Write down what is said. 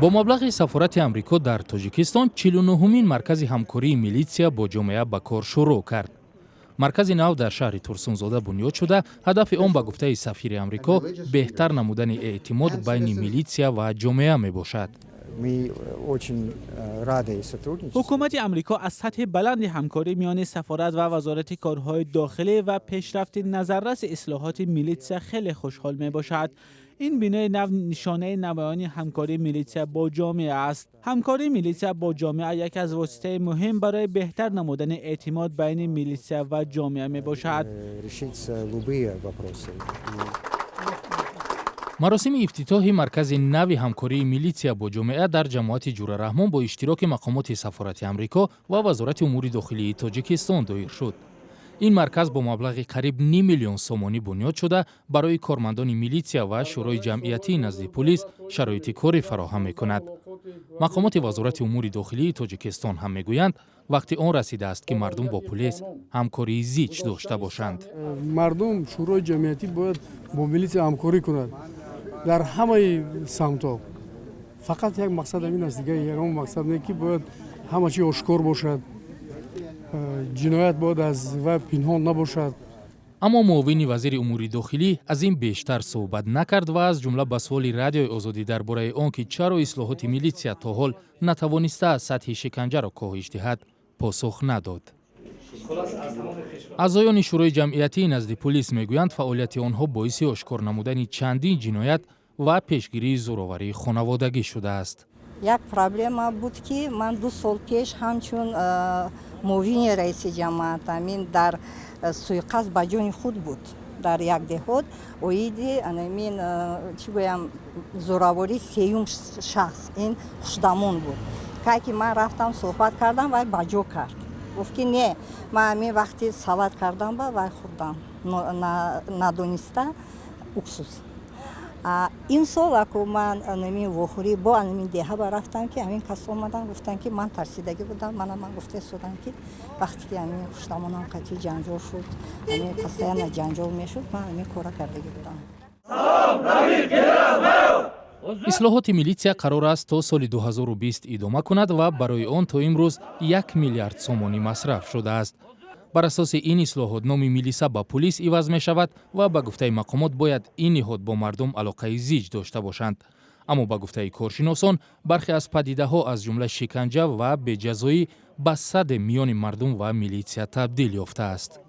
با مبلغ سفارت امریکا در تاجیکستان 49مین مرکز همکاری میلیسیا با جامعه به کار شروع کرد. مرکز نو در شهر ترسونزاده بنیاد شده، هدف آن به گفته سفیر امریکا بهتر نمودن اعتماد بین میلیسیا و جامعه می باشد. حکومت امریکا از سطح بلند همکاری میان سفارت و وزارت کارهای داخلی و پیشرفت نظررس اصلاحات میلیسیا خیلی خوشحال می باشد. این بینای نو نشانه نمایان همکاری میلیسیا با جامعه است. همکاری میلیسیا با جامعه یک از واسطه مهم برای بهتر نمودن اعتماد بین میلیسیا و جامعه می باشد. مراسم افتتاح مرکز نو همکاری میلیسیا با جامعه در جماعت جور رحمان با اشتراک مقامات سفارت امریکا و وزارت امور داخلی تاجیکستان دایر شد. این مرکز با مبلغ قریب 9 میلیون سومانی بنیاد شده برای کارمندان میلیسیا و شورای جمعیتی نزد پلیس شرایط کاری فراهم می‌کند. مقامات وزارت امور داخلی تاجیکستان هم میگویند وقتی آن رسیده است که مردم با پلیس همکاری زیچ داشته باشند. مردم شورای جمعیتی باید با میلیسیا همکاری کنند در همه سمت‌ها. فقط یک مقصد این است دیگه، یگان مقصد نه که باید همه چی آشکار باشد. جنایت باید از و پنهان نباشد. اما معاون وزیر امور داخلی از این بیشتر صحبت نکرد و از جمله به سوال رادیوی آزادی درباره آنکه چرا اصلاحات میلیسیا تا حال نتوانسته سطح شکنجه را کاهش دهد پاسخ نداد. اعضایان شورای جمعیتی نزد پلیس میگویند فعالیت آنها باعث آشکار نمودن چندین جنایت و پیشگیری زورآوری خانوادگی شده است. یک پرابلم بود که من 2 سال پیش همچون معاون رئیس جماعت امین در سویقست به جان خود بود در یک دهات اویدی امین چی گویم زورآوری سیوم شخص این خوشدمون بود که من رفتم صحبت کردم و باجو کرد گفت که نه من همین وقتی سواد کردم و خوردم ندونسته اکسوس. این سال که من همین وخوری با همین دهه رفتم که همین کسا اومدن گفتن که من ترسیدگی بودم من گفته شدم که وقتی که همین خوشدمونم قطعی جنجال شد همین کسا جنجال میشد من همین کارا کرده بودم. اصلاحات میلیسیا قرار است تا سال 2020 ادامه کند و برای آن تا امروز 1 میلیارد سومانی مصرف شده است. بر اساس این اصلاحات نام میلیسا با پلیس عوض می شود و به گفته مقامات باید این نهاد با مردم علاقه زیج داشته باشند. اما به گفته کارشناسان برخی از پدیده ها از جمله شکنجه و بجزایی به صد میان مردم و میلیسیا تبدیل یافته است.